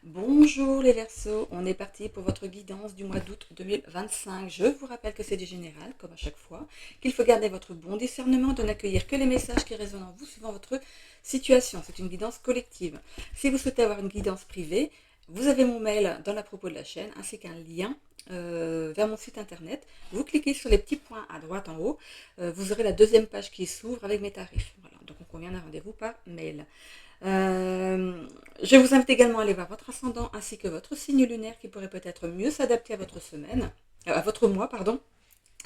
Bonjour les Verseaux, on est parti pour votre guidance du mois d'août 2025. Je vous rappelle que c'est du général, comme à chaque fois, qu'il faut garder votre bon discernement, de n'accueillir que les messages qui résonnent en vous suivant votre situation. C'est une guidance collective. Si vous souhaitez avoir une guidance privée, vous avez mon mail dans la propos de la chaîne, ainsi qu'un lien vers mon site internet. Vous cliquez sur les petits points à droite en haut, vous aurez la deuxième page qui s'ouvre avec mes tarifs. Voilà, donc on convient d'un rendez-vous par mail. Euh, je vous invite également à aller voir votre ascendant ainsi que votre signe lunaire qui pourrait peut-être mieux s'adapter à votre semaine, à votre mois, pardon,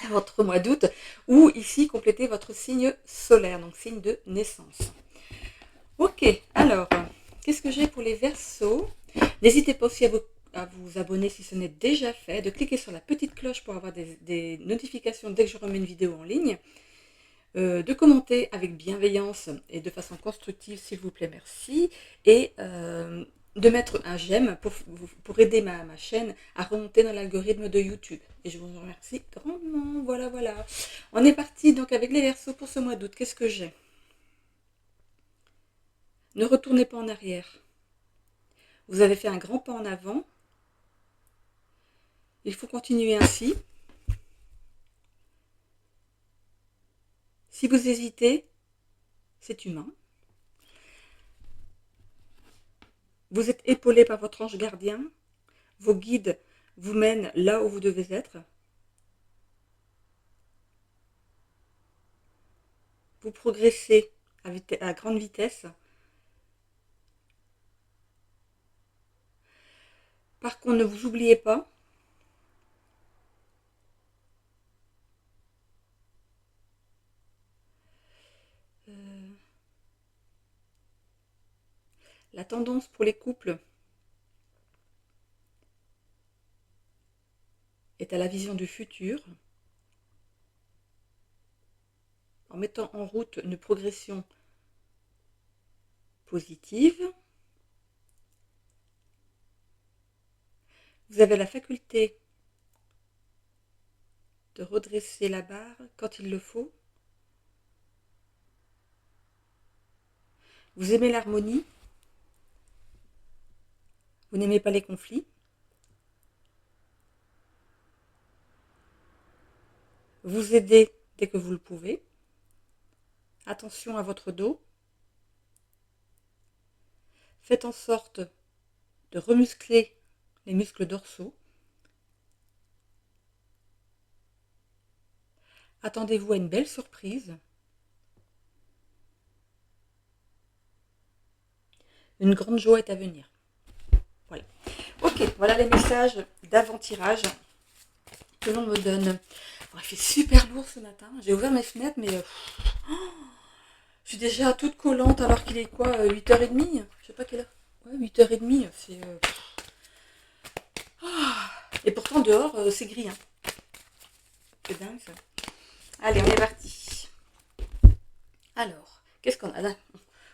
à votre mois d'août, ou ici compléter votre signe solaire, donc signe de naissance. Ok, alors, qu'est-ce que j'ai pour les Verseaux? N'hésitez pas aussi à vous abonner si ce n'est déjà fait, de cliquer sur la petite cloche pour avoir des notifications dès que je remets une vidéo en ligne. De commenter avec bienveillance et de façon constructive, s'il vous plaît, merci. Et de mettre un j'aime pour aider ma chaîne à remonter dans l'algorithme de YouTube. Et je vous en remercie grandement. Voilà, voilà. On est parti donc avec les Verseaux pour ce mois d'août. Qu'est-ce que j'ai? Ne retournez pas en arrière. Vous avez fait un grand pas en avant. Il faut continuer ainsi. Si vous hésitez, c'est humain. Vous êtes épaulé par votre ange gardien. Vos guides vous mènent là où vous devez être. Vous progressez à grande vitesse. Par contre, ne vous oubliez pas, euh, la tendance pour les couples est à la vision du futur, en mettant en route une progression positive. Vous avez la faculté de redresser la barre quand il le faut. Vous aimez l'harmonie. Vous n'aimez pas les conflits. Vous aidez dès que vous le pouvez. Attention à votre dos. Faites en sorte de remuscler les muscles dorsaux. Attendez-vous à une belle surprise. Une grande joie est à venir. Voilà. Ok, voilà les messages d'avant-tirage que l'on me donne. Oh, il fait super lourd ce matin. J'ai ouvert mes fenêtres, mais je suis déjà toute collante alors qu'il est quoi, 8h30. Je sais pas quelle heure. Ouais, 8h30, c'est... Et pourtant dehors, c'est gris. Hein. C'est dingue ça. Allez, on est parti. Alors, qu'est-ce qu'on a là?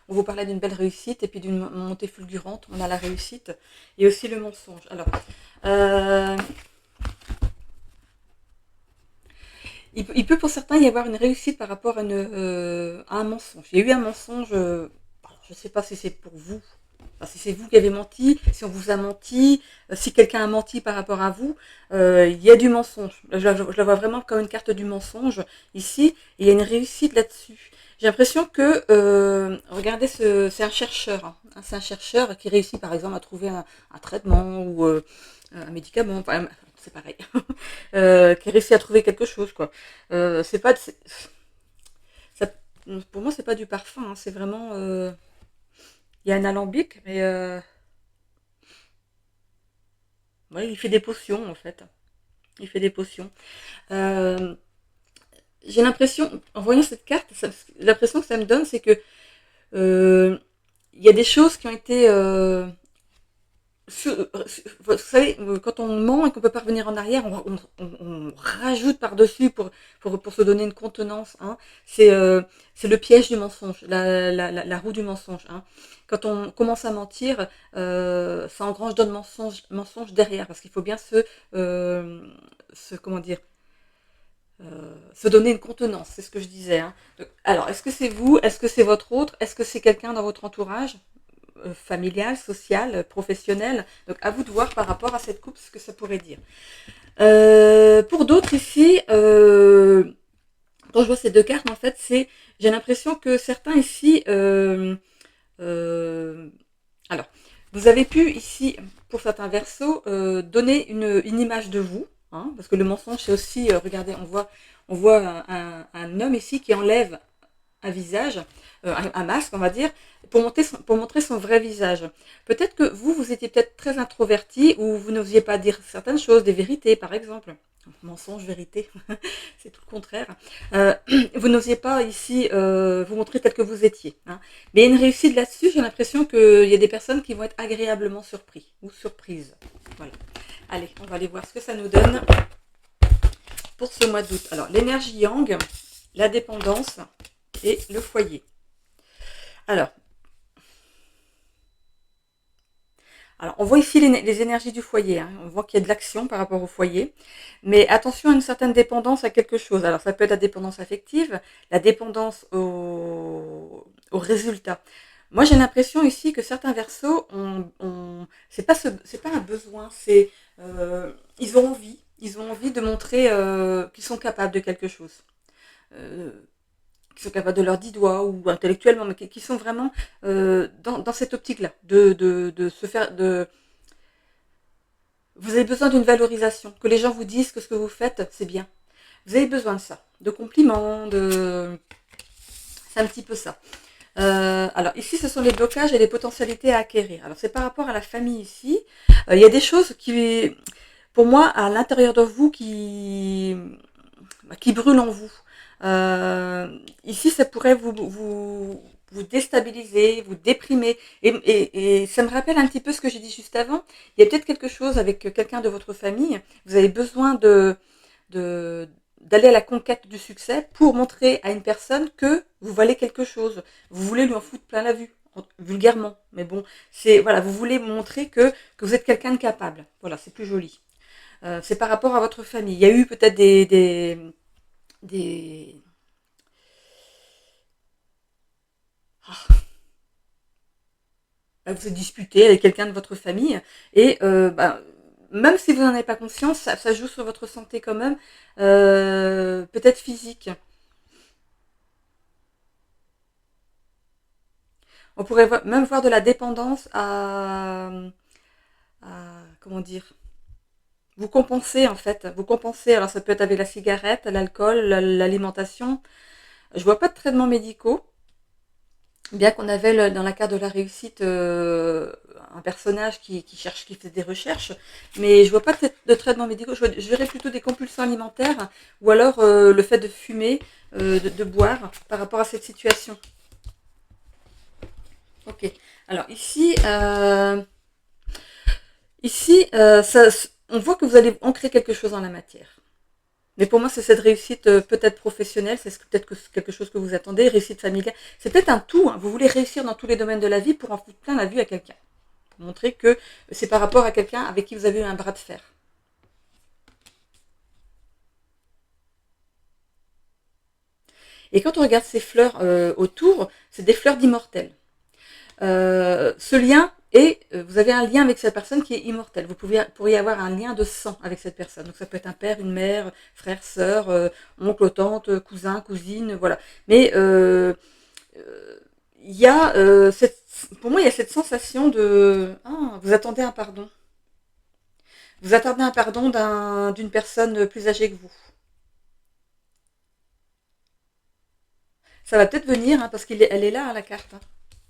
On vous parlait d'une belle réussite et puis d'une montée fulgurante. On a la réussite et aussi le mensonge. Alors, euh, il peut pour certains y avoir une réussite par rapport à un mensonge. Il y a eu un mensonge, je ne sais pas si c'est pour vous, enfin, si c'est vous qui avez menti, si on vous a menti, si quelqu'un a menti par rapport à vous, il y a du mensonge. Je la vois vraiment comme une carte du mensonge ici, et il y a une réussite là-dessus. J'ai l'impression que, regardez, c'est un chercheur, hein. C'est un chercheur qui réussit par exemple à trouver un traitement ou un médicament, enfin, c'est pareil, qui réussit à trouver quelque chose, quoi. C'est pas, ça, pour moi, c'est pas du parfum, hein, c'est vraiment, il y a un alambic, mais ouais, il fait des potions en fait. Il fait des potions. Euh, j'ai l'impression, en voyant cette carte, l'impression que ça me donne, c'est que euh, il y a des choses qui ont été vous savez, quand on ment et qu'on peut pas revenir en arrière, on rajoute par-dessus pour se donner une contenance. Hein. C'est le piège du mensonge, la roue du mensonge. Hein. Quand on commence à mentir, ça engrange d'autres mensonges derrière, parce qu'il faut bien comment dire, se donner une contenance, c'est ce que je disais. Hein. Donc, alors, est-ce que c'est vous? Est-ce que c'est votre autre? Est-ce que c'est quelqu'un dans votre entourage? familiale, sociale, professionnelle. Donc à vous de voir par rapport à cette coupe ce que ça pourrait dire. Pour d'autres ici, quand je vois ces deux cartes, en fait, j'ai l'impression que certains ici, alors, vous avez pu ici, pour certains versos, donner une image de vous, hein, parce que le mensonge, c'est aussi, regardez, on voit un homme ici qui enlève un visage, un masque, on va dire, pour montrer son vrai visage. Peut-être que vous étiez peut-être très introverti ou vous n'osiez pas dire certaines choses, des vérités, par exemple. Mensonge, vérité, c'est tout le contraire. Euh, vous n'osiez pas ici vous montrer tel que vous étiez. Hein. Mais il y a une réussite là-dessus, j'ai l'impression qu'il y a des personnes qui vont être agréablement surpris ou surprises. Voilà. Allez, on va aller voir ce que ça nous donne pour ce mois d'août. Alors, l'énergie yang, la dépendance et le foyer. Alors, on voit ici les énergies du foyer. Hein. On voit qu'il y a de l'action par rapport au foyer. Mais attention à une certaine dépendance à quelque chose. Alors, ça peut être la dépendance affective, la dépendance au résultat. Moi, j'ai l'impression ici que certains versos, c'est pas un besoin, ils ont envie de montrer qu'ils sont capables de quelque chose. Euh, qui sont capables de leurs 10 doigts ou intellectuellement, mais qui sont vraiment dans cette optique-là, de se faire, vous avez besoin d'une valorisation, que les gens vous disent que ce que vous faites, c'est bien. Vous avez besoin de ça, de compliments, c'est un petit peu ça. Alors ici, ce sont les blocages et les potentialités à acquérir. Alors c'est par rapport à la famille ici. Il y a des choses qui, pour moi, à l'intérieur de vous, qui brûlent en vous. Ici, ça pourrait vous déstabiliser, vous déprimer. Et ça me rappelle un petit peu ce que j'ai dit juste avant. Il y a peut-être quelque chose avec quelqu'un de votre famille. Vous avez besoin d'aller à la conquête du succès pour montrer à une personne que vous valez quelque chose. Vous voulez lui en foutre plein la vue, vulgairement. Mais bon, voilà, vous voulez montrer que vous êtes quelqu'un de capable. Voilà, c'est plus joli. C'est par rapport à votre famille. Il y a eu peut-être des... vous êtes disputé avec quelqu'un de votre famille et même si vous n'en avez pas conscience, ça joue sur votre santé quand même, peut-être physique. On pourrait même voir de la dépendance comment dire, vous compensez en fait, vous compensez. Alors ça peut être avec la cigarette, l'alcool, l'alimentation. Je vois pas de traitements médicaux. Bien qu'on avait dans la carte de la réussite un personnage qui fait des recherches, mais je vois pas de traitement médical, je verrais plutôt des compulsions alimentaires ou alors le fait de fumer, de boire par rapport à cette situation. Ok, alors on voit que vous allez ancrer quelque chose dans la matière. Mais pour moi, c'est cette réussite peut-être professionnelle, c'est peut-être quelque chose que vous attendez, réussite familiale. C'est peut-être un tout. Hein. Vous voulez réussir dans tous les domaines de la vie pour en foutre plein la vue à quelqu'un. Pour montrer que c'est par rapport à quelqu'un avec qui vous avez eu un bras de fer. Et quand on regarde ces fleurs autour, c'est des fleurs d'immortels. Ce lien vous avez un lien avec cette personne qui est immortelle. Vous pourriez avoir un lien de sang avec cette personne. Donc ça peut être un père, une mère, frère, sœur, oncle, tante, cousin, cousine, voilà. Mais il y a pour moi il y a cette sensation de vous attendez un pardon. Vous attendez un pardon d'une personne plus âgée que vous. Ça va peut-être venir, hein, parce elle est là à la carte. Hein.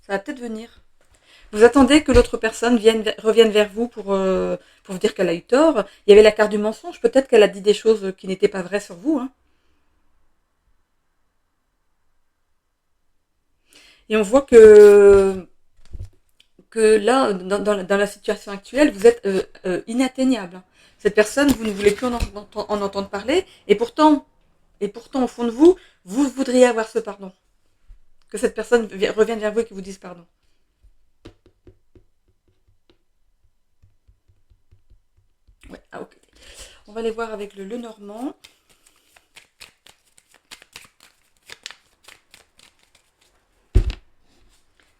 Ça va peut-être venir. Vous attendez que l'autre personne revienne vers vous pour vous dire qu'elle a eu tort. Il y avait la carte du mensonge. Peut-être qu'elle a dit des choses qui n'étaient pas vraies sur vous. Hein. Et on voit que là, dans la situation actuelle, vous êtes inatteignable. Cette personne, vous ne voulez plus en entendre parler. Et pourtant, au fond de vous, vous voudriez avoir ce pardon. Que cette personne revienne vers vous et que vous dise pardon. Ouais, ok. On va aller voir avec le Normand.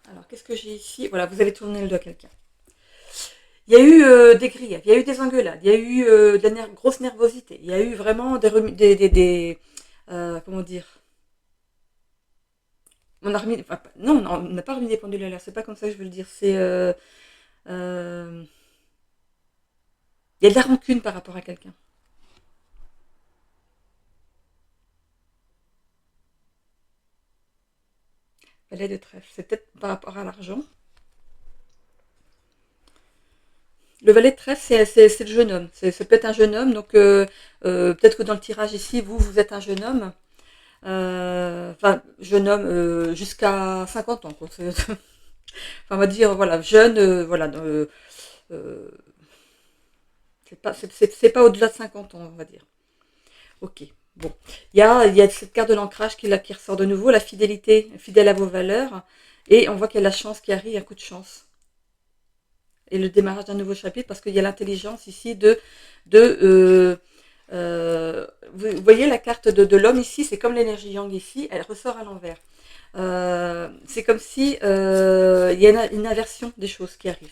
Alors, qu'est-ce que j'ai ici, voilà, vous avez tourné le dos à quelqu'un. Il y a eu des grillages, il y a eu des engueulades, il y a eu de la grosse nervosité, il y a eu vraiment comment dire, on a remis, enfin, non, on n'a pas remis des pendules à l'heure, c'est pas comme ça que je veux le dire, c'est, euh, il y a de la rancune par rapport à quelqu'un. Valet de trèfle, c'est peut-être par rapport à l'argent. Le valet de trèfle, c'est le jeune homme. C'est peut-être un jeune homme, donc peut-être que dans le tirage ici, vous êtes un jeune homme. Enfin, jeune homme jusqu'à 50 ans, quoi. Enfin, on va dire, voilà, jeune, voilà. Euh, c'est pas au-delà de 50 ans, on va dire. Ok, bon. Il y a cette carte de l'ancrage qui ressort de nouveau, la fidélité, fidèle à vos valeurs. Et on voit qu'il y a la chance qui arrive, un coup de chance. Et le démarrage d'un nouveau chapitre, parce qu'il y a l'intelligence ici vous voyez la carte de l'homme ici, c'est comme l'énergie yang ici, elle ressort à l'envers. C'est comme si il y a une inversion des choses qui arrivent.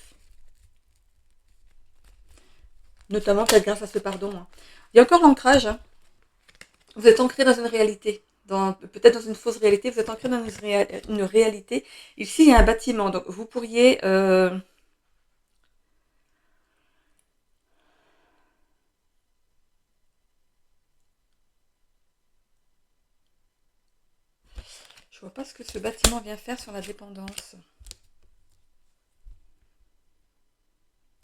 Notamment peut-être grâce à ce pardon. Hein. Il y a encore l'ancrage. Hein. Vous êtes ancré dans une réalité. Peut-être dans une fausse réalité, vous êtes ancré dans une réalité. Ici, il y a un bâtiment. Donc, vous pourriez... je vois pas ce que ce bâtiment vient faire sur la dépendance.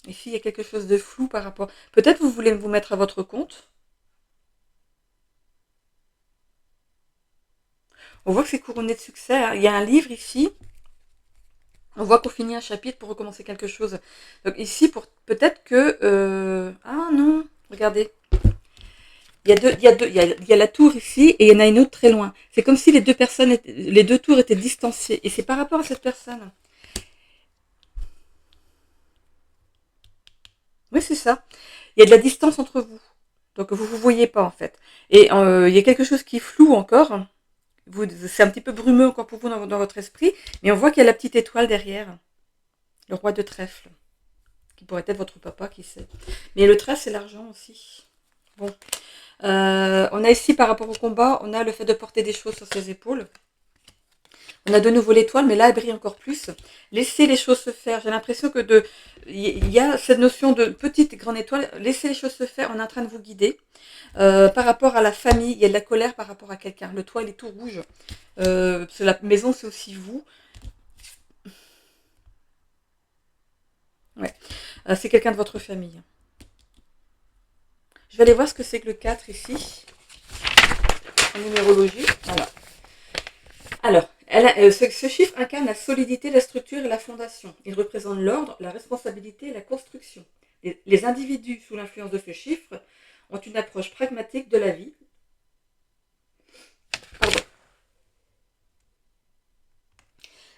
Ici, il y a quelque chose de flou par rapport... Peut-être vous voulez vous mettre à votre compte. On voit que c'est couronné de succès. Hein. Il y a un livre ici. On voit qu'on finit un chapitre pour recommencer quelque chose. Donc ici, peut-être que... Ah non, regardez. Il y a la tour ici et il y en a une autre très loin. C'est comme si les deux tours étaient distanciées. Et c'est par rapport à cette personne. Oui, c'est ça. Il y a de la distance entre vous. Donc vous ne vous voyez pas en fait. Et il y a quelque chose qui est flou encore. C'est un petit peu brumeux encore pour vous dans votre esprit. Mais on voit qu'il y a la petite étoile derrière. Le roi de trèfle. Qui pourrait être votre papa, qui sait. Mais le trèfle, c'est l'argent aussi. Bon. On a ici, par rapport au combat, on a le fait de porter des choses sur ses épaules. On a de nouveau l'étoile, mais là, elle brille encore plus. Laissez les choses se faire. J'ai l'impression que il y a cette notion de petite et grande étoile. Laissez les choses se faire. On est en train de vous guider. Par rapport à la famille, il y a de la colère par rapport à quelqu'un. Le toit, il est tout rouge. La maison, c'est aussi vous. Ouais. C'est quelqu'un de votre famille. Je vais aller voir ce que c'est que le 4 ici. En numérologie. Voilà. Alors, ce chiffre incarne la solidité, la structure et la fondation. Il représente l'ordre, la responsabilité et la construction. Les individus sous l'influence de ce chiffre ont une approche pragmatique de la vie. Pardon.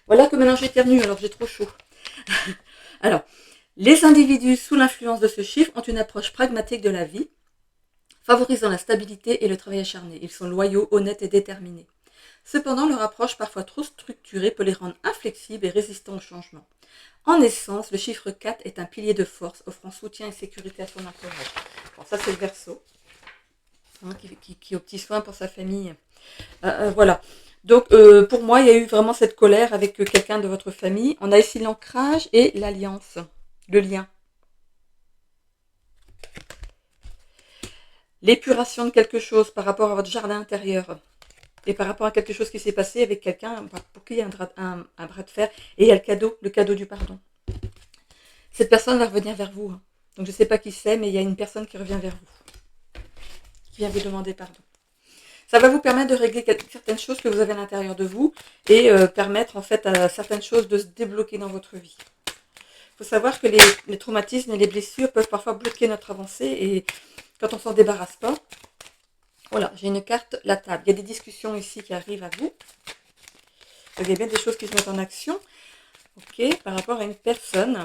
Voilà que maintenant j'éternue, alors j'ai trop chaud. Alors, les individus sous l'influence de ce chiffre ont une approche pragmatique de la vie, favorisant la stabilité et le travail acharné. Ils sont loyaux, honnêtes et déterminés. Cependant, leur approche parfois trop structurée peut les rendre inflexibles et résistants au changement. En essence, le chiffre 4 est un pilier de force, offrant soutien et sécurité à son entourage. Bon, ça c'est le Verseau, hein, qui au petit soin pour sa famille. Voilà. Donc, pour moi, il y a eu vraiment cette colère avec quelqu'un de votre famille. On a ici l'ancrage et l'alliance, le lien. L'épuration de quelque chose par rapport à votre jardin intérieur. Et par rapport à quelque chose qui s'est passé avec quelqu'un pour qui il y a un bras de fer. Et il y a le cadeau du pardon. Cette personne va revenir vers vous. Hein. Donc je ne sais pas qui c'est, mais il y a une personne qui revient vers vous. Qui vient vous demander pardon. Ça va vous permettre de régler certaines choses que vous avez à l'intérieur de vous et permettre en fait à certaines choses de se débloquer dans votre vie. Il faut savoir que les traumatismes et les blessures peuvent parfois bloquer notre avancée et quand on ne s'en débarrasse pas, voilà, j'ai une carte, la table. Il y a des discussions ici qui arrivent à vous. Il y a bien des choses qui se mettent en action. Ok, par rapport à une personne.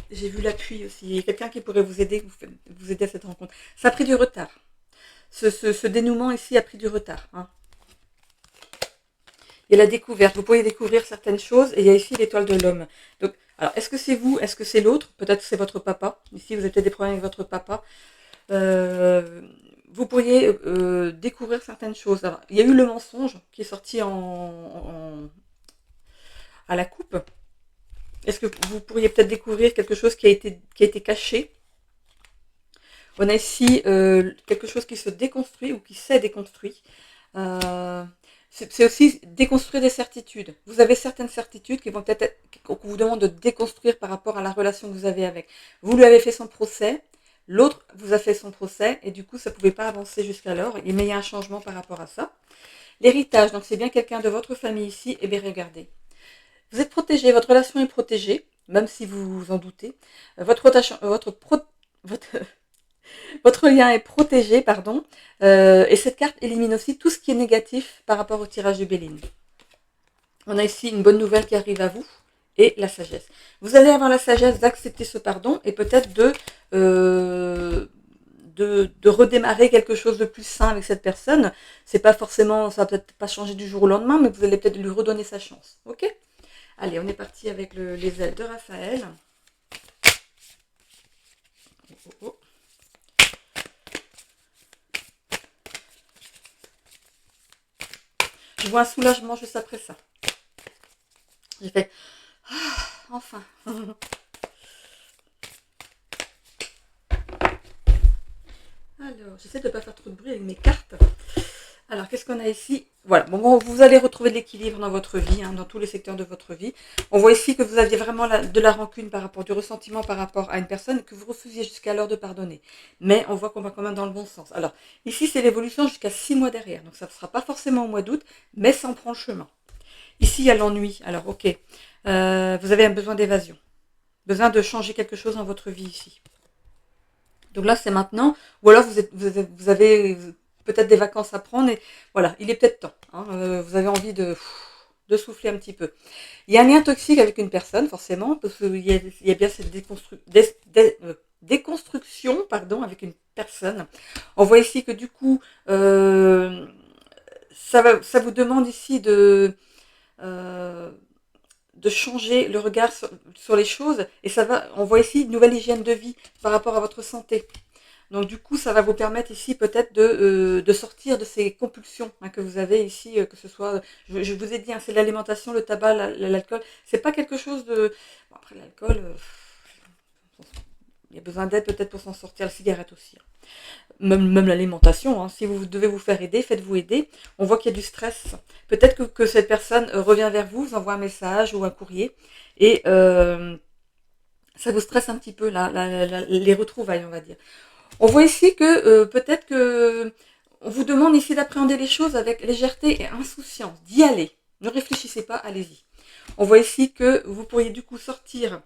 J'ai vu l'appui aussi. Il y a quelqu'un qui pourrait vous aider à cette rencontre. Ça a pris du retard. ce dénouement ici a pris du retard. Hein. Il y a la découverte. Vous pourriez découvrir certaines choses. Et il y a ici l'étoile de l'homme. Donc, alors, est-ce que c'est vous? Est-ce que c'est l'autre? Peut-être que c'est votre papa. Ici, vous avez peut-être des problèmes avec votre papa. Vous pourriez découvrir certaines choses. Alors, il y a eu le mensonge qui est sorti à la coupe. Est-ce que vous pourriez peut-être découvrir quelque chose qui a été caché? On a ici quelque chose qui se déconstruit ou qui s'est déconstruit. C'est aussi déconstruire des certitudes. Vous avez certaines certitudes qui vont peut-être qu'on vous demande de déconstruire par rapport à la relation que vous avez avec. Vous lui avez fait son procès, l'autre vous a fait son procès, et du coup, ça ne pouvait pas avancer jusqu'alors. Mais il y a un changement par rapport à ça. L'héritage, donc c'est bien quelqu'un de votre famille ici. Eh bien, regardez. Vous êtes protégé, votre relation est protégée, même si vous vous en doutez. Votre lien est protégé, pardon. Et cette carte élimine aussi tout ce qui est négatif par rapport au tirage du Béline. On a ici une bonne nouvelle qui arrive à vous et la sagesse. Vous allez avoir la sagesse d'accepter ce pardon et peut-être de redémarrer quelque chose de plus sain avec cette personne. C'est pas forcément, ça va peut-être pas changer du jour au lendemain, mais vous allez peut-être lui redonner sa chance. Ok ? Allez, on est parti avec les ailes de Raphaël. Oh, oh. Je vois un soulagement juste après ça. J'ai fait enfin. Alors, j'essaie de ne pas faire trop de bruit avec mes cartes. Alors, qu'est-ce qu'on a ici? Voilà, bon, vous allez retrouver de l'équilibre dans votre vie, hein, dans tous les secteurs de votre vie. On voit ici que vous aviez vraiment de la rancune par rapport, du ressentiment par rapport à une personne que vous refusiez jusqu'alors de pardonner. Mais on voit qu'on va quand même dans le bon sens. Alors, ici, c'est l'évolution jusqu'à 6 mois derrière. Donc, ça ne sera pas forcément au mois d'août, mais ça en prend le chemin. Ici, il y a l'ennui. Alors, ok, vous avez un besoin d'évasion. Besoin de changer quelque chose dans votre vie ici. Donc là, c'est maintenant. Ou alors, vous avez peut-être des vacances à prendre. Et voilà, il est peut-être temps. Hein, vous avez envie de souffler un petit peu. Il y a un lien toxique avec une personne, forcément, parce qu'il y a bien cette déconstruction avec une personne. On voit ici que du coup, ça vous demande ici de changer le regard sur les choses. Et on voit ici une nouvelle hygiène de vie par rapport à votre santé. Donc du coup, ça va vous permettre ici peut-être de sortir de ces compulsions que vous avez ici, que ce soit, je vous ai dit, c'est l'alimentation, le tabac, l'alcool. C'est pas quelque chose de... Bon, après l'alcool, il y a besoin d'aide peut-être pour s'en sortir, la cigarette aussi. Même l'alimentation, si vous devez vous faire aider, faites-vous aider. On voit qu'il y a du stress. Peut-être que cette personne revient vers vous, vous envoie un message ou un courrier, et ça vous stresse un petit peu, les retrouvailles, on va dire. On voit ici que peut-être que on vous demande ici d'appréhender les choses avec légèreté et insouciance, d'y aller. Ne réfléchissez pas, allez-y. On voit ici que vous pourriez du coup sortir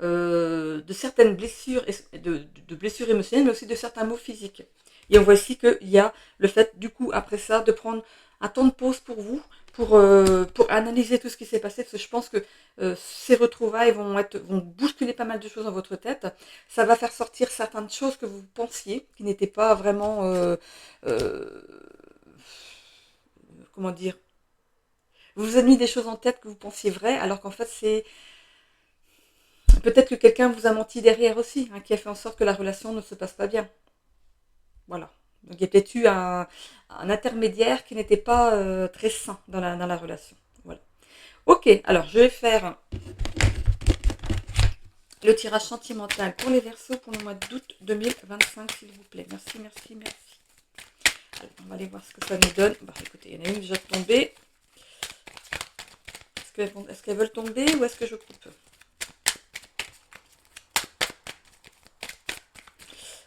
de certaines blessures, de blessures émotionnelles, mais aussi de certains maux physiques. Et on voit ici qu'il y a le fait du coup après ça de prendre un temps de pause pour vous, pour analyser tout ce qui s'est passé, parce que je pense que ces retrouvailles vont bousculer pas mal de choses dans votre tête. Ça va faire sortir certaines choses que vous pensiez, qui n'étaient pas vraiment, comment dire, vous vous avez mis des choses en tête que vous pensiez vraies, alors qu'en fait c'est peut-être que quelqu'un vous a menti derrière aussi, qui a fait en sorte que la relation ne se passe pas bien. Voilà. Donc il y a peut-être eu un intermédiaire qui n'était pas très sain dans la relation. Voilà. Ok, alors je vais faire le tirage sentimental pour les Verseaux pour le mois d'août 2025, s'il vous plaît. Merci, merci, merci. Allez, on va aller voir ce que ça nous donne. Bah, écoutez, il y en a une déjà tombée. Est-ce qu'elles veulent tomber ou est-ce que je coupe?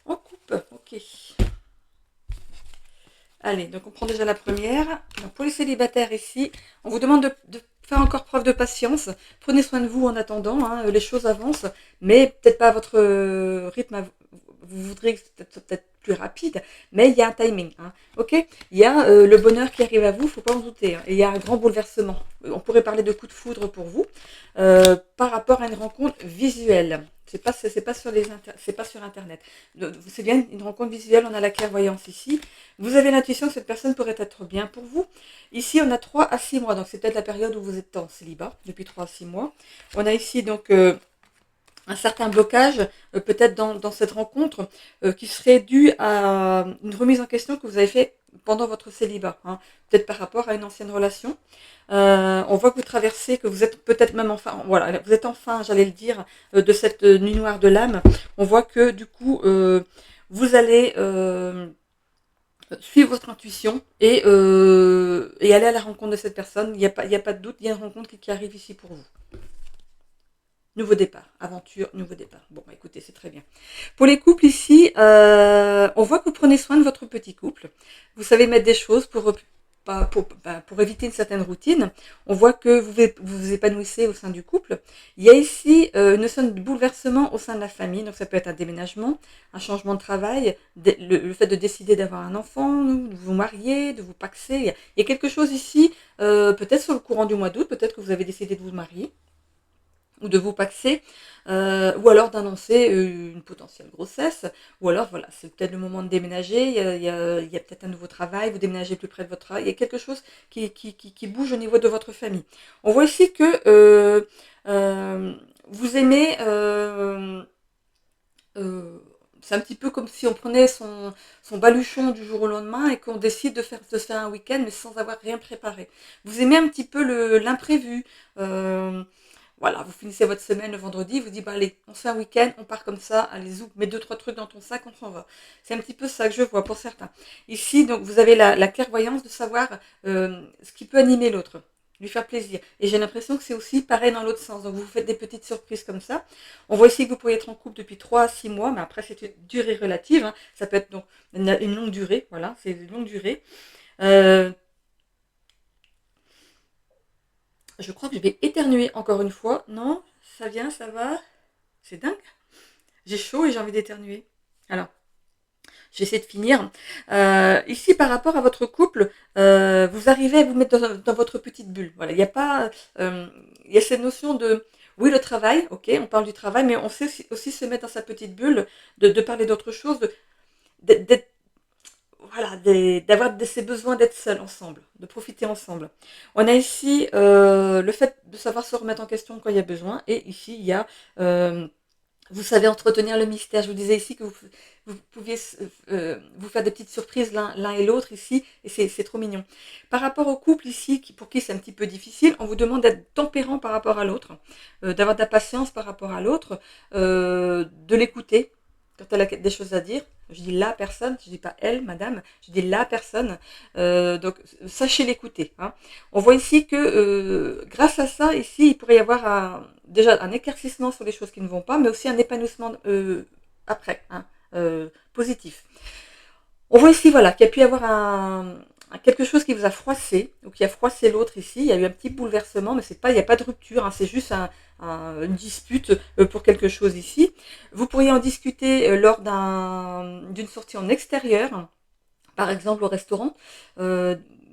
On coupe, ok. Allez, donc on prend déjà la première. Donc pour les célibataires ici, on vous demande de faire encore preuve de patience. Prenez soin de vous en attendant, les choses avancent, mais peut-être pas à votre rythme. Vous voudrez que peut-être plus rapide, mais il y a un timing. Ok, il y a le bonheur qui arrive à vous, il ne faut pas en douter. Et il y a un grand bouleversement. On pourrait parler de coup de foudre pour vous par rapport à une rencontre visuelle. C'est pas sur internet. C'est bien une rencontre visuelle, on a la clairvoyance ici. Vous avez l'intuition que cette personne pourrait être bien pour vous. Ici, on a 3 à 6 mois, donc c'est peut-être la période où vous êtes en célibat, depuis 3 à 6 mois. On a ici donc un certain blocage, peut-être dans cette rencontre, qui serait dû à une remise en question que vous avez fait pendant votre célibat, hein, peut-être par rapport à une ancienne relation. On voit que vous traversez, que vous êtes peut-être même enfin, voilà, vous êtes enfin, j'allais le dire, de cette nuit noire de l'âme. On voit que du coup, vous allez suivre votre intuition et aller à la rencontre de cette personne. Il n'y a pas de doute, il y a une rencontre qui arrive ici pour vous. Nouveau départ, aventure, nouveau départ. Bon, bah, écoutez, c'est très bien. Pour les couples ici, on voit que vous prenez soin de votre petit couple. Vous savez mettre des choses pour éviter une certaine routine. On voit que vous vous épanouissez au sein du couple. Il y a ici une notion de bouleversement au sein de la famille. Donc ça peut être un déménagement, un changement de travail, le fait de décider d'avoir un enfant, de vous marier, de vous paxer. Il y a quelque chose ici, peut-être sur le courant du mois d'août, peut-être que vous avez décidé de vous marier ou de vous paxer, ou alors d'annoncer une potentielle grossesse, ou alors voilà, c'est peut-être le moment de déménager, il y a peut-être un nouveau travail, vous déménagez plus près de votre travail, il y a quelque chose qui bouge au niveau de votre famille. On voit ici que vous aimez, c'est un petit peu comme si on prenait son baluchon du jour au lendemain et qu'on décide de se faire un week-end mais sans avoir rien préparé. Vous aimez un petit peu l'imprévu. Voilà, vous finissez votre semaine le vendredi, vous dites, bah allez, on se fait un week-end, on part comme ça, allez, zou, mets 2-3 trucs dans ton sac, on s'en va. C'est un petit peu ça que je vois pour certains. Ici, donc, vous avez la clairvoyance de savoir ce qui peut animer l'autre, lui faire plaisir. Et j'ai l'impression que c'est aussi pareil dans l'autre sens. Donc, vous faites des petites surprises comme ça. On voit ici que vous pourriez être en couple depuis 3 à 6 mois, mais après, c'est une durée relative, hein. Ça peut être donc une longue durée, voilà, c'est une longue durée. Euh, je crois que je vais éternuer encore une fois. Non, ça vient, ça va. C'est dingue. J'ai chaud et j'ai envie d'éternuer. Alors, je vais essayer de finir. Ici, par rapport à votre couple, vous arrivez à vous mettre dans votre petite bulle. Voilà, il n'y a pas, il y a cette notion de, oui, le travail, ok, on parle du travail, mais on sait aussi se mettre dans sa petite bulle, de parler d'autre chose, d'être, voilà, d'avoir ces besoins d'être seul ensemble, de profiter ensemble. On a ici le fait de savoir se remettre en question quand il y a besoin, et ici il y a vous savez entretenir le mystère. Je vous disais ici que vous pouviez vous faire des petites surprises l'un et l'autre ici, et c'est trop mignon. Par rapport au couple ici, pour qui c'est un petit peu difficile, on vous demande d'être tempérant par rapport à l'autre, d'avoir de la patience par rapport à l'autre, de l'écouter quand elle a des choses à dire. Je dis la personne, je dis pas elle, madame, je dis la personne. Donc sachez l'écouter, hein. On voit ici que grâce à ça, ici, il pourrait y avoir déjà un éclaircissement sur les choses qui ne vont pas, mais aussi un épanouissement après, hein, positif. On voit ici, voilà, qu'il y a pu y avoir quelque chose qui vous a froissé, ou qui a froissé l'autre ici. Il y a eu un petit bouleversement, mais il n'y a pas de rupture, hein, c'est juste une dispute pour quelque chose ici. Vous pourriez en discuter lors d'une sortie en extérieur, par exemple au restaurant,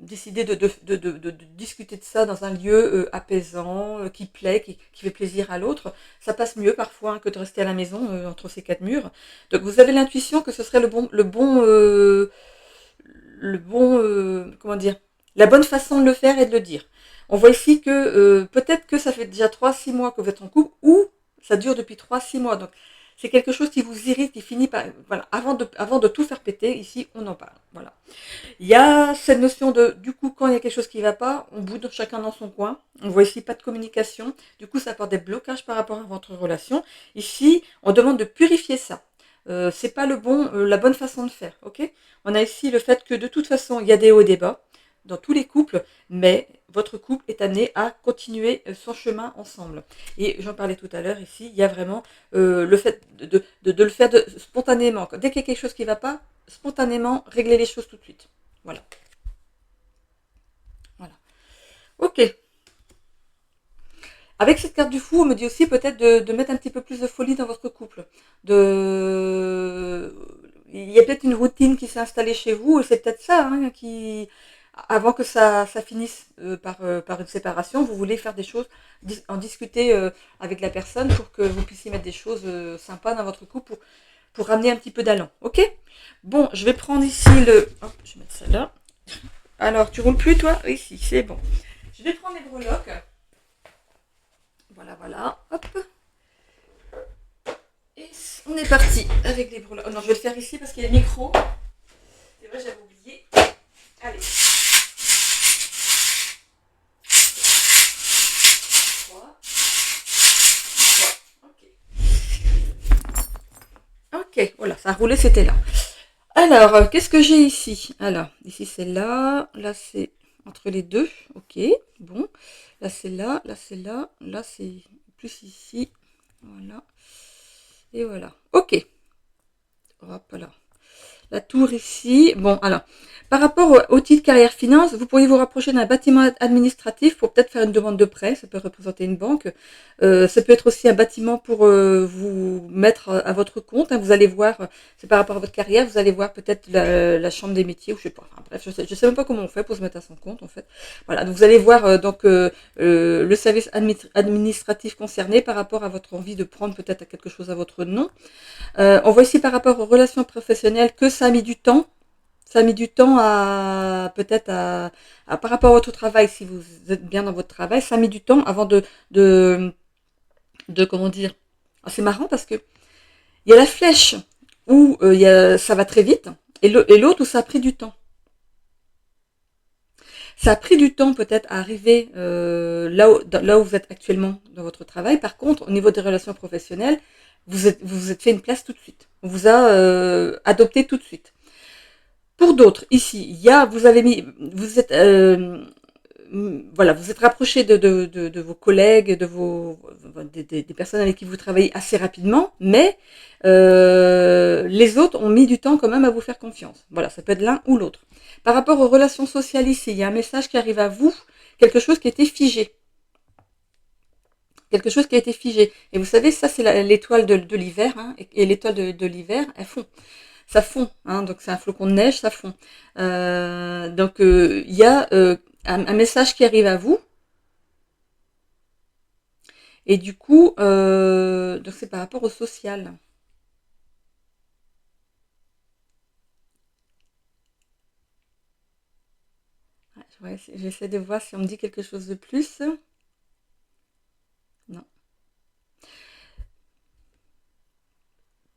décider de discuter de ça dans un lieu apaisant, qui plaît, qui fait plaisir à l'autre. Ça passe mieux parfois, hein, que de rester à la maison entre ces 4 murs. Donc vous avez l'intuition que ce serait comment dire, la bonne façon de le faire et de le dire. On voit ici que peut-être que ça fait déjà 3-6 mois que vous êtes en couple, ou ça dure depuis 3-6 mois. Donc c'est quelque chose qui vous irrite, qui finit par... Voilà, avant de tout faire péter, ici, on en parle. Voilà. Il y a cette notion du coup, quand il y a quelque chose qui ne va pas, on boude chacun dans son coin. On voit ici pas de communication. Du coup, ça apporte des blocages par rapport à votre relation. Ici, on demande de purifier ça. C'est pas la bonne façon de faire, ok? On a ici le fait que de toute façon, il y a des hauts et des bas dans tous les couples, mais votre couple est amené à continuer son chemin ensemble. Et j'en parlais tout à l'heure ici, il y a vraiment le fait de le faire spontanément. Dès qu'il y a quelque chose qui ne va pas, spontanément, régler les choses tout de suite. Voilà. Voilà. Ok. Avec cette carte du fou, on me dit aussi peut-être de mettre un petit peu plus de folie dans votre couple. Il y a peut-être une routine qui s'est installée chez vous, et c'est peut-être ça, hein, avant que ça finisse par une séparation, vous voulez faire des choses, en discuter avec la personne pour que vous puissiez mettre des choses sympas dans votre couple pour ramener un petit peu d'allant. Ok? Bon, je vais prendre ici le... Hop, je vais mettre ça là. Alors, tu roules plus toi? Ici, c'est bon. Je vais prendre les breloques. Voilà, voilà. Hop. Et on est parti avec les breloques. Oh non, je vais le faire ici parce qu'il y a le micro. C'est vrai, j'avais oublié. Allez. Ok, voilà, ça a roulé, c'était là. Alors, qu'est-ce que j'ai ici? Alors, ici c'est là c'est entre les deux, ok, bon. Là c'est là c'est plus ici, voilà. Et voilà, ok. Hop là. La tour ici. Bon, alors, par rapport au titre carrière finance, vous pourriez vous rapprocher d'un bâtiment administratif pour peut-être faire une demande de prêt. Ça peut représenter une banque. Ça peut être aussi un bâtiment pour vous mettre à votre compte. Hein. Vous allez voir, c'est par rapport à votre carrière, vous allez voir peut-être la chambre des métiers, ou je sais pas. Enfin, bref, je sais même pas comment on fait pour se mettre à son compte, en fait. Voilà, donc vous allez voir le service administratif concerné par rapport à votre envie de prendre peut-être quelque chose à votre nom. On voit ici par rapport aux relations professionnelles que ça a mis du temps. Ça a mis du temps à peut-être par rapport à votre travail, si vous êtes bien dans votre travail, ça a mis du temps avant de, de comment dire. Ah, c'est marrant parce que il y a la flèche où ça va très vite et l'autre où ça a pris du temps. Ça a pris du temps peut-être à arriver là où vous êtes actuellement dans votre travail. Par contre, au niveau des relations professionnelles, vous êtes fait une place tout de suite. On vous a adopté tout de suite. Pour d'autres, ici, voilà, vous êtes rapproché de vos collègues, des personnes avec qui vous travaillez assez rapidement, mais les autres ont mis du temps quand même à vous faire confiance. Voilà, ça peut être l'un ou l'autre. Par rapport aux relations sociales ici, il y a un message qui arrive à vous, quelque chose qui a été figé. Quelque chose qui a été figé. Et vous savez, ça c'est l'étoile de l'hiver, hein, et l'étoile de l'hiver, elles fond. Ça fond, hein, donc c'est un flocon de neige, ça fond. Donc il y a un message qui arrive à vous, et du coup, donc c'est par rapport au social. Ouais, j'essaie de voir si on me dit quelque chose de plus. Non.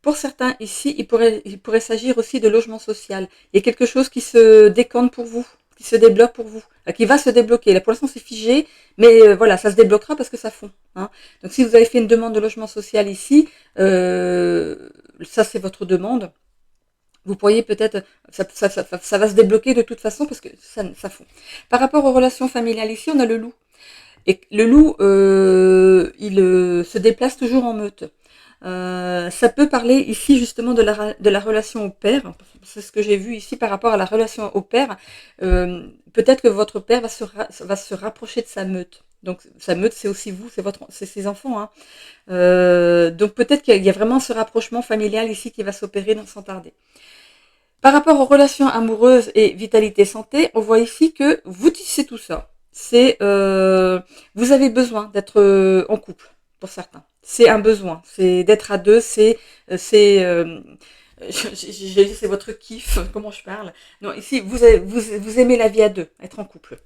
Pour certains ici, il pourrait s'agir aussi de logement social. Il y a quelque chose qui se décante pour vous, qui se débloque pour vous, qui va se débloquer. Là, pour l'instant, c'est figé, mais voilà, ça se débloquera parce que ça fond. Hein. Donc, si vous avez fait une demande de logement social ici, ça c'est votre demande. Vous pourriez peut-être, ça va se débloquer de toute façon parce que ça fond. Par rapport aux relations familiales ici, on a le loup. Et le loup, il se déplace toujours en meute. Ça peut parler ici justement de la relation au père. C'est ce que j'ai vu ici par rapport à la relation au père. Peut-être que votre père va se rapprocher de sa meute. Donc sa meute, c'est aussi vous, c'est ses enfants. Hein. Donc peut-être qu'il y a vraiment ce rapprochement familial ici qui va s'opérer sans tarder. Par rapport aux relations amoureuses et vitalité santé, on voit ici que vous tissez tout ça. Vous avez besoin d'être en couple pour certains. C'est un besoin, c'est d'être à deux, c'est votre kiff. Comment je parle? Non, ici vous aimez la vie à deux, être en couple.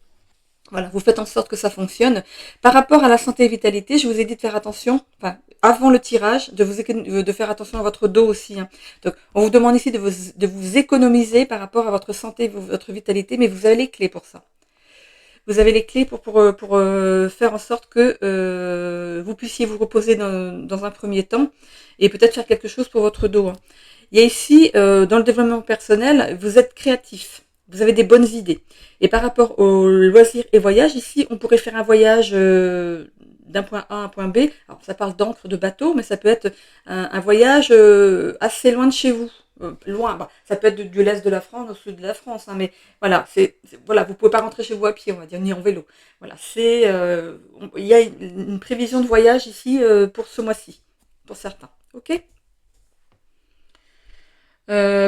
Voilà, vous faites en sorte que ça fonctionne. Par rapport à la santé et vitalité, je vous ai dit de faire attention, enfin, avant le tirage, de faire attention à votre dos aussi. Hein. Donc, on vous demande ici de vous économiser par rapport à votre santé, votre vitalité, mais vous avez les clés pour ça. Vous avez les clés pour faire en sorte que vous puissiez vous reposer dans un premier temps et peut-être faire quelque chose pour votre dos. Hein. Il y a ici, dans le développement personnel, vous êtes créatif. Vous avez des bonnes idées. Et par rapport aux loisirs et voyages, ici, on pourrait faire un voyage d'un point A à un point B. Alors, ça parle d'encre, de bateau, mais ça peut être un voyage assez loin de chez vous. Loin, bah, ça peut être du l'est de la France au sud de la France, hein, mais voilà, voilà, vous pouvez pas rentrer chez vous à pied, on va dire, ni en vélo. Voilà, il y a une prévision de voyage ici pour ce mois-ci, pour certains. Ok.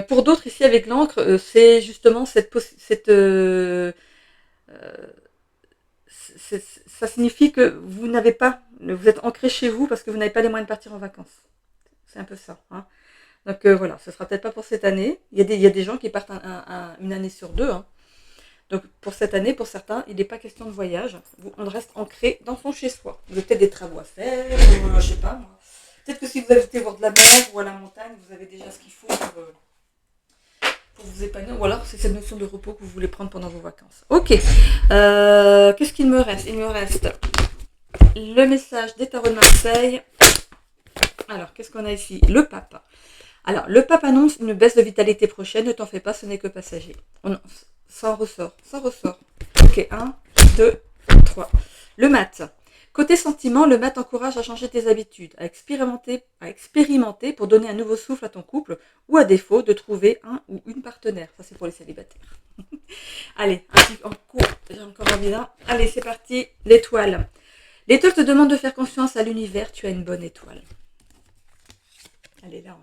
Pour d'autres ici avec l'encre, c'est justement cette Ça signifie que vous n'avez pas, vous êtes ancré chez vous parce que vous n'avez pas les moyens de partir en vacances. C'est un peu ça. Hein. Donc voilà, ce sera peut-être pas pour cette année. Il y a des gens qui partent une année sur deux. Hein. Donc pour cette année, pour certains, il n'est pas question de voyage. On reste ancré dans son chez-soi. Vous avez peut-être des travaux à faire, ou je sais pas moi. Peut-être que si vous habitez voir de la mer ou à la montagne, vous avez déjà ce qu'il faut pour vous épanouir. Ou alors c'est cette notion de repos que vous voulez prendre pendant vos vacances. Ok. Qu'est-ce qu'il me reste? Il me reste le message des tarots de Marseille. Alors, qu'est-ce qu'on a ici? Le pape. Alors, le pape annonce une baisse de vitalité prochaine. Ne t'en fais pas, ce n'est que passager. Ça en ressort. Ça ressort. Ok, 1, 2, 3. Le mat. Côté sentiment, le mat encourage à changer tes habitudes, à expérimenter pour donner un nouveau souffle à ton couple ou à défaut de trouver un ou une partenaire. Ça, c'est pour les célibataires. Allez, un petit en cours. J'ai encore envie là. Allez, c'est parti. L'étoile. L'étoile te demande de faire confiance à l'univers. Tu as une bonne étoile. Allez, là.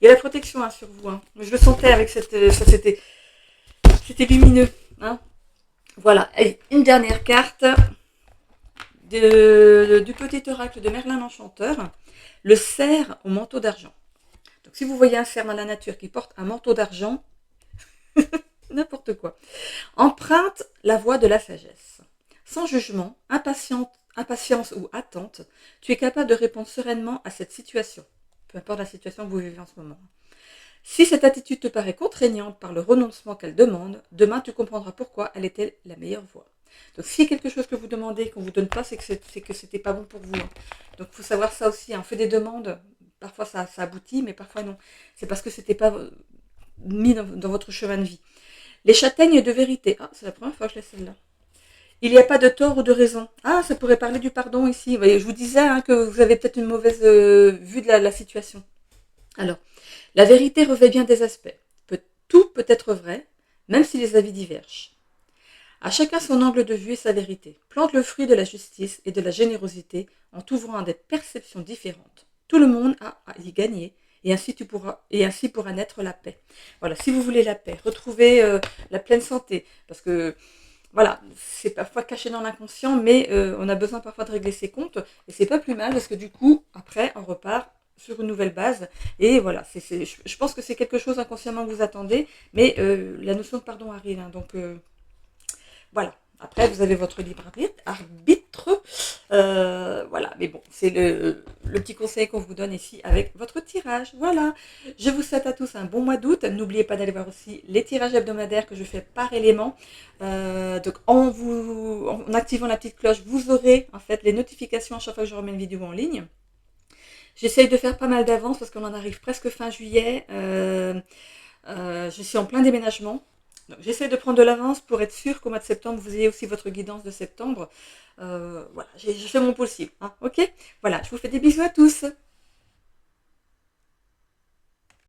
Il y a la protection hein, sur vous. Hein. Je le sentais avec cette... c'était lumineux. Hein. Voilà. Et une dernière carte du petit oracle de Merlin l'Enchanteur. Le cerf au manteau d'argent. Donc si vous voyez un cerf dans la nature qui porte un manteau d'argent, n'importe quoi, emprunte la voie de la sagesse. Sans jugement, impatience ou attente, tu es capable de répondre sereinement à cette situation, peu importe la situation que vous vivez en ce moment. Si cette attitude te paraît contraignante par le renoncement qu'elle demande, demain tu comprendras pourquoi elle était la meilleure voie. Donc s'il y a quelque chose que vous demandez et qu'on ne vous donne pas, c'est que c'était pas bon pour vous. Hein. Donc il faut savoir ça aussi. Hein. On fait des demandes, parfois ça aboutit, mais parfois non. C'est parce que c'était pas mis dans votre chemin de vie. Les châtaignes de vérité. Ah, c'est la première fois que je laisse celle-là. Il n'y a pas de tort ou de raison. Ah, ça pourrait parler du pardon ici. Vous voyez, je vous disais hein, que vous avez peut-être une mauvaise vue de la situation. Alors, la vérité revêt bien des aspects. Tout peut être vrai, même si les avis divergent. À chacun son angle de vue et sa vérité. Plante le fruit de la justice et de la générosité en t'ouvrant à des perceptions différentes. Tout le monde a à y gagner et ainsi pourra naître la paix. Voilà, si vous voulez la paix, retrouvez la pleine santé, parce que voilà, c'est parfois caché dans l'inconscient, mais on a besoin parfois de régler ses comptes et c'est pas plus mal parce que du coup, après, on repart sur une nouvelle base et voilà, je pense que c'est quelque chose inconsciemment que vous attendez, mais la notion de pardon arrive, hein, donc voilà. Après, vous avez votre libre arbitre. Voilà, mais bon, c'est le petit conseil qu'on vous donne ici avec votre tirage. Voilà. Je vous souhaite à tous un bon mois d'août. N'oubliez pas d'aller voir aussi les tirages hebdomadaires que je fais par élément. Donc, en activant la petite cloche, vous aurez en fait les notifications à chaque fois que je remets une vidéo en ligne. J'essaye de faire pas mal d'avance parce qu'on en arrive presque fin juillet. Je suis en plein déménagement. Donc, j'essaie de prendre de l'avance pour être sûr qu'au mois de septembre, vous ayez aussi votre guidance de septembre. Voilà, j'ai fait mon possible. Hein, ok. Voilà, je vous fais des bisous à tous.